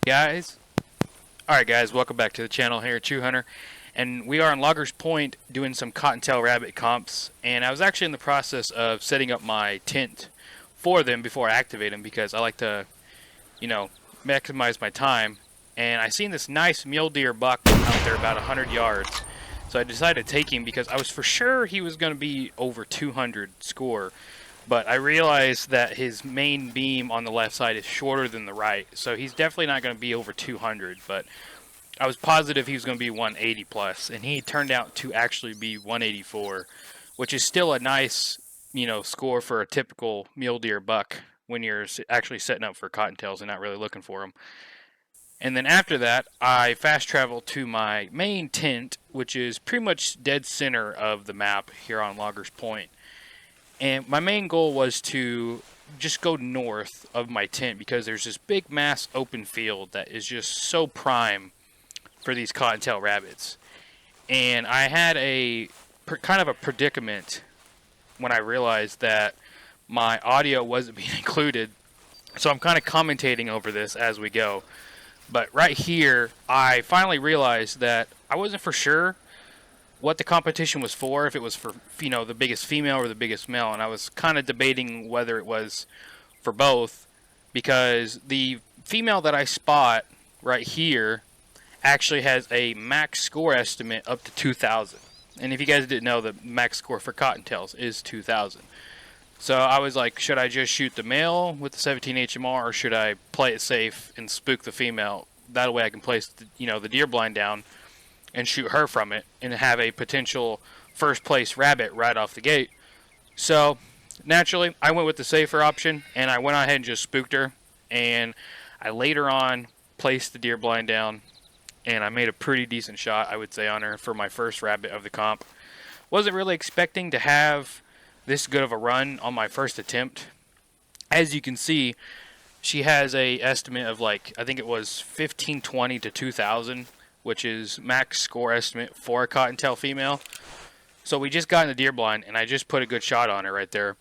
Guys, alright guys, welcome back to the channel here, truhunter, and we are on Loggers Point doing some cottontail rabbit comps, and I was actually in the process of setting up my tent for them before I activate them because I like to, maximize my time, and I seen this nice mule deer buck out there about 100 yards, so I decided to take him because I was for sure he was going to be over 200 score. But I realized that his main beam on the left side is shorter than the right, so he's definitely not going to be over 200, but I was positive he was going to be 180 plus, and he turned out to actually be 184, which is still a nice, score for a typical mule deer buck when you're actually setting up for cottontails and not really looking for them. And then after that, I fast traveled to my main tent, which is pretty much dead center of the map here on Loggers Point. And my main goal was to just go north of my tent because there's this big mass open field that is just so prime for these cottontail rabbits. And I had a kind of a predicament when I realized that my audio wasn't being included. So I'm kind of commentating over this as we go. But right here, I finally realized that I wasn't for sure what the competition was for, if it was for, the biggest female or the biggest male, and I was kind of debating whether it was for both, because the female that I spot right here actually has a max score estimate up to 2,000, and if you guys didn't know, the max score for cottontails is 2,000. So I was like, should I just shoot the male with the 17 HMR, or should I play it safe and spook the female? That way I can place the deer blind down and shoot her from it and have a potential first place rabbit right off the gate. So naturally I went with the safer option, and I went ahead and just spooked her, and I later on placed the deer blind down, and I made a pretty decent shot, I would say, on her for my first rabbit of the comp. Wasn't really expecting to have this good of a run on my first attempt. As you can see, she has a estimate of, like, I think it was 1520 to 2000, which is max score estimate for a cottontail female. So we just got in the deer blind, and I just put a good shot on her right there.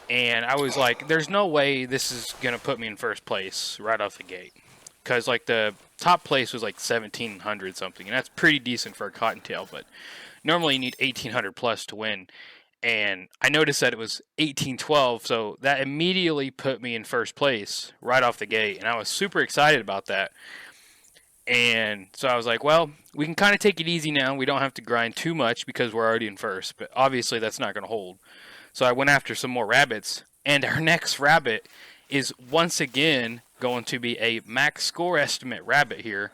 And I was like, there's no way this is going to put me in first place right off the gate. Because, like, the top place was like 1700 something, and that's pretty decent for a cottontail, but normally you need 1800 plus to win. And I noticed that it was 1812, so that immediately put me in first place right off the gate, and I was super excited about that. And so I was like, well, we can kind of take it easy now. We don't have to grind too much because we're already in first. But obviously that's not going to hold. So I went after some more rabbits. And our next rabbit is once again going to be a max score estimate rabbit here.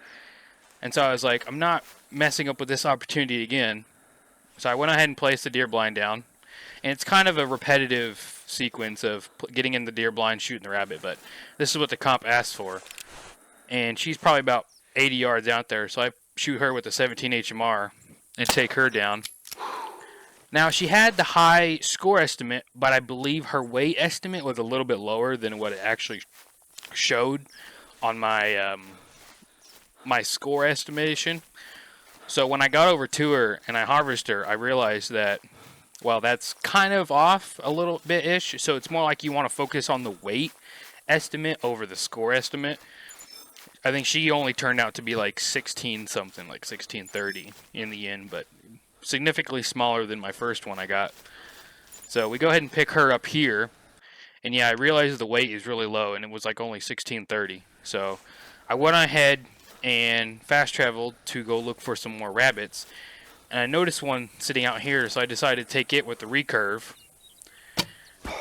And so I was like, I'm not messing up with this opportunity again. So I went ahead and placed the deer blind down. And it's kind of a repetitive sequence of getting in the deer blind, shooting the rabbit. But this is what the comp asked for. And she's probably about 80 yards out there, so I shoot her with the 17 HMR and take her down. Now, she had the high score estimate, but I believe her weight estimate was a little bit lower than what it actually showed on my my score estimation. So when I got over to her and I harvested her, I realized that, well, that's kind of off a little bit-ish. So it's more like you want to focus on the weight estimate over the score estimate. I think she only turned out to be like 16 something, like 1630 in the end, but significantly smaller than my first one I got. So we go ahead and pick her up here, and yeah, I realized the weight is really low, and it was like only 1630. So I went ahead and fast traveled to go look for some more rabbits, and I noticed one sitting out here, so I decided to take it with the recurve,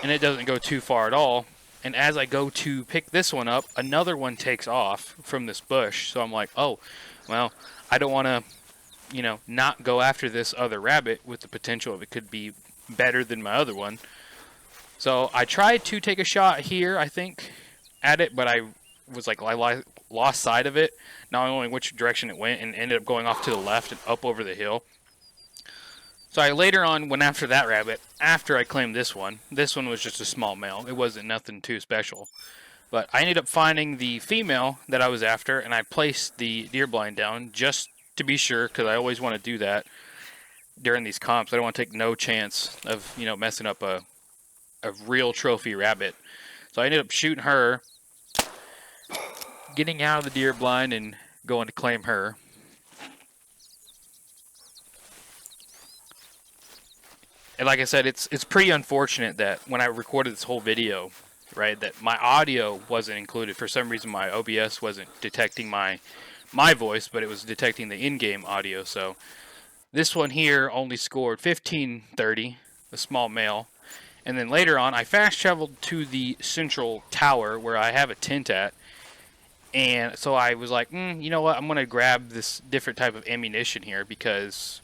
and it doesn't go too far at all. And as I go to pick this one up, another one takes off from this bush. So I'm like, oh, well, I don't want to, not go after this other rabbit with the potential of it could be better than my other one. So I tried to take a shot here, I think, at it, but I was like, I lost sight of it, not knowing which direction it went, and ended up going off to the left and up over the hill. So I later on went after that rabbit after I claimed this one. This one was just a small male. It wasn't nothing too special. But I ended up finding the female that I was after, and I placed the deer blind down just to be sure, because I always want to do that during these comps. I don't want to take no chance of, messing up a real trophy rabbit. So I ended up shooting her, getting out of the deer blind and going to claim her. And like I said, it's pretty unfortunate that when I recorded this whole video, right, that my audio wasn't included. For some reason, my OBS wasn't detecting my voice, but it was detecting the in-game audio. So this one here only scored 1530, a small male. And then later on, I fast traveled to the central tower where I have a tent at. And so I was like, you know what, I'm going to grab this different type of ammunition here because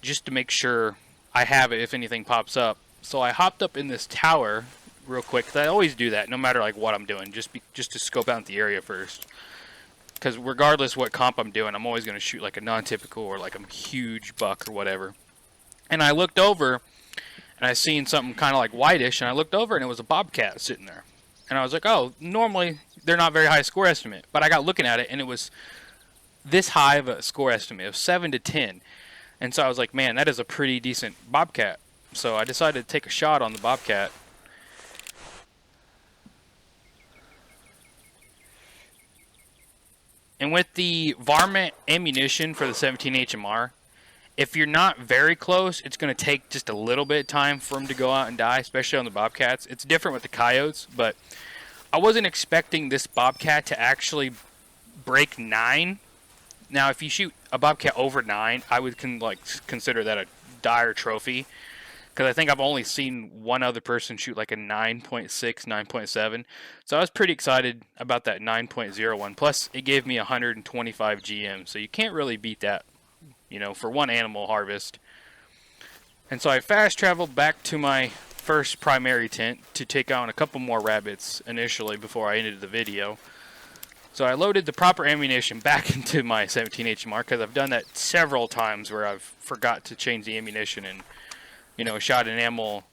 just to make sure I have it if anything pops up. So I hopped up in this tower real quick, 'cause I always do that no matter like what I'm doing, just to scope out the area first. Because regardless what comp I'm doing, I'm always going to shoot like a non-typical or like a huge buck or whatever. And I looked over and I seen something kind of like whitish, and I looked over and it was a bobcat sitting there. And I was like, oh, normally they're not very high score estimate, but I got looking at it and it was this high of a score estimate of 7 to 10. And so I was like, man, that is a pretty decent bobcat. So I decided to take a shot on the bobcat. And with the varmint ammunition for the 17 HMR, if you're not very close, it's going to take just a little bit of time for them to go out and die, especially on the bobcats. It's different with the coyotes, but I wasn't expecting this bobcat to actually break 9. Now, if you shoot a bobcat over 9, I would consider that a dire trophy. Because I think I've only seen one other person shoot like a 9.6, 9.7. So I was pretty excited about that 9.01. Plus, it gave me 125 GM. So you can't really beat that, you know, for one animal harvest. And so I fast traveled back to my first primary tent to take on a couple more rabbits initially before I ended the video. So I loaded the proper ammunition back into my 17 HMR because I've done that several times where I've forgot to change the ammunition and, you know, shot an animal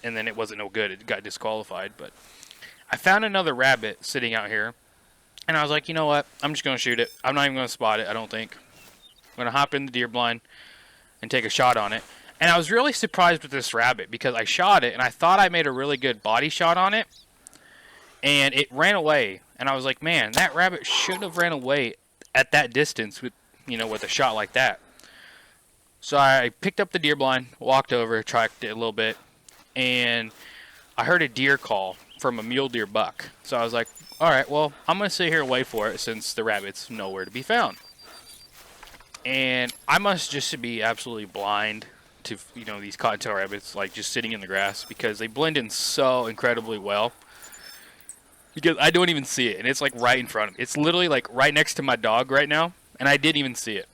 and then it wasn't no good. It got disqualified. But I found another rabbit sitting out here and I was like, you know what? I'm just going to shoot it. I'm not even going to spot it, I don't think. I'm going to hop in the deer blind and take a shot on it. And I was really surprised with this rabbit because I shot it and I thought I made a really good body shot on it. And it ran away. And I was like, man, that rabbit shouldn't have ran away at that distance with, you know, with a shot like that. So I picked up the deer blind, walked over, tracked it a little bit, and I heard a deer call from a mule deer buck. So I was like, all right, well, I'm going to sit here and wait for it since the rabbit's nowhere to be found. And I must just be absolutely blind to, you know, these cottontail rabbits, like just sitting in the grass because they blend in so incredibly well. Because I don't even see it, and it's like right in front of me. It's literally like right next to my dog right now, and I didn't even see it.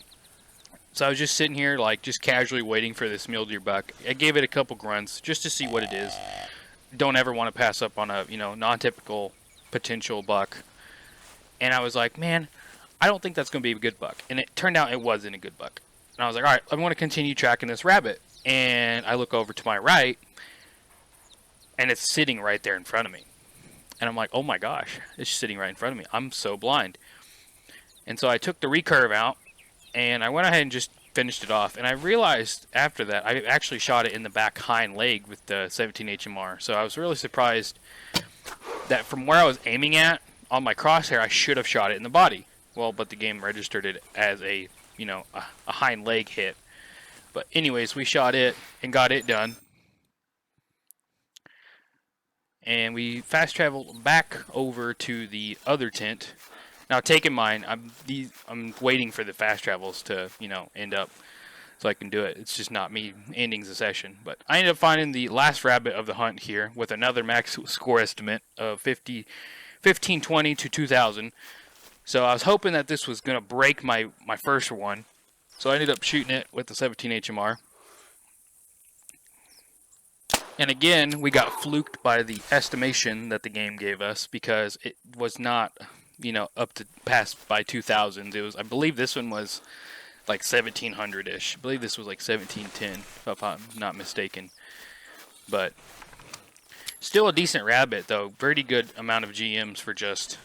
So I was just sitting here, like just casually waiting for this mule deer buck. I gave it a couple grunts just to see what it is. Don't ever want to pass up on a, you know, non-typical potential buck. And I was like, man, I don't think that's going to be a good buck. And it turned out it wasn't a good buck. And I was like, all right, I want to continue tracking this rabbit. And I look over to my right, and it's sitting right there in front of me. And I'm like, oh my gosh, it's sitting right in front of me. I'm so blind. And so I took the recurve out, and I went ahead and just finished it off. And I realized after that, I actually shot it in the back hind leg with the 17 HMR. So I was really surprised that from where I was aiming at on my crosshair, I should have shot it in the body. Well, but the game registered it as a, you know, a hind leg hit. But anyways, we shot it and got it done. And we fast traveled back over to the other tent. Now, take in mind, I'm waiting for the fast travels to, you know, end up so I can do it. It's just not me ending the session. But I ended up finding the last rabbit of the hunt here with another max score estimate of 1520 to 2000. So I was hoping that this was going to break my first one. So I ended up shooting it with the 17 HMR. And again, we got fluked by the estimation that the game gave us because it was not, you know, up to pass by 2000s. It was, I believe this one was like 1700-ish. I believe this was like 1710, if I'm not mistaken. But still a decent rabbit, though. Pretty good amount of GMs for just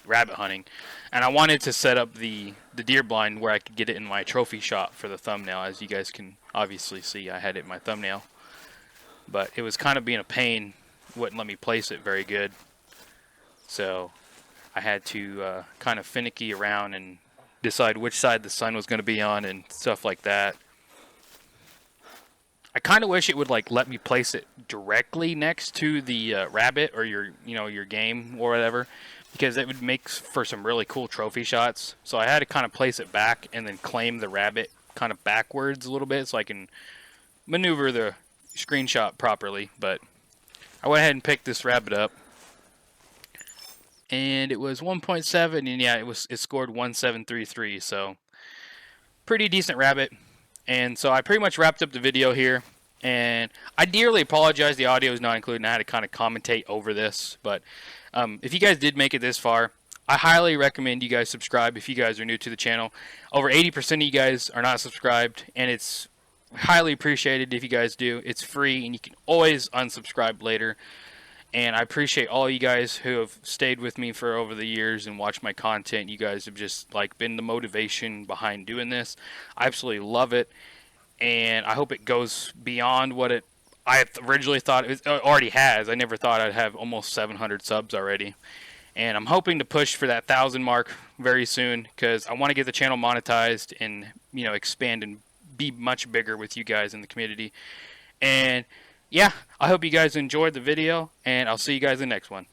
rabbit hunting. And I wanted to set up the deer blind where I could get it in my trophy shot for the thumbnail. As you guys can obviously see, I had it in my thumbnail. But it was kind of being a pain, wouldn't let me place it very good. So I had to kind of finicky around and decide which side the sun was going to be on and stuff like that. I kind of wish it would like let me place it directly next to the rabbit or your game or whatever, because it would make for some really cool trophy shots. So I had to kind of place it back and then claim the rabbit kind of backwards a little bit so I can maneuver the screenshot properly. But I went ahead and picked this rabbit up, and it was 1.7, and yeah, it scored 1733. So pretty decent rabbit. And so I pretty much wrapped up the video here, and I dearly apologize the audio is not included, and I had to kind of commentate over this. But if you guys did make it this far, I highly recommend you guys subscribe if you guys are new to the channel. Over 80% of you guys are not subscribed, and it's highly appreciated if you guys do. It's free, and you can always unsubscribe later. And I appreciate all you guys who have stayed with me for over the years and watched my content. You guys have just like been the motivation behind doing this. I absolutely love it, and I hope it goes beyond what I originally thought it already has. I never thought I'd have almost 700 subs already, and I'm hoping to push for that 1,000 mark very soon, because I want to get the channel monetized and expand and be much bigger with you guys in the community. And yeah, I hope you guys enjoyed the video, and I'll see you guys in the next one.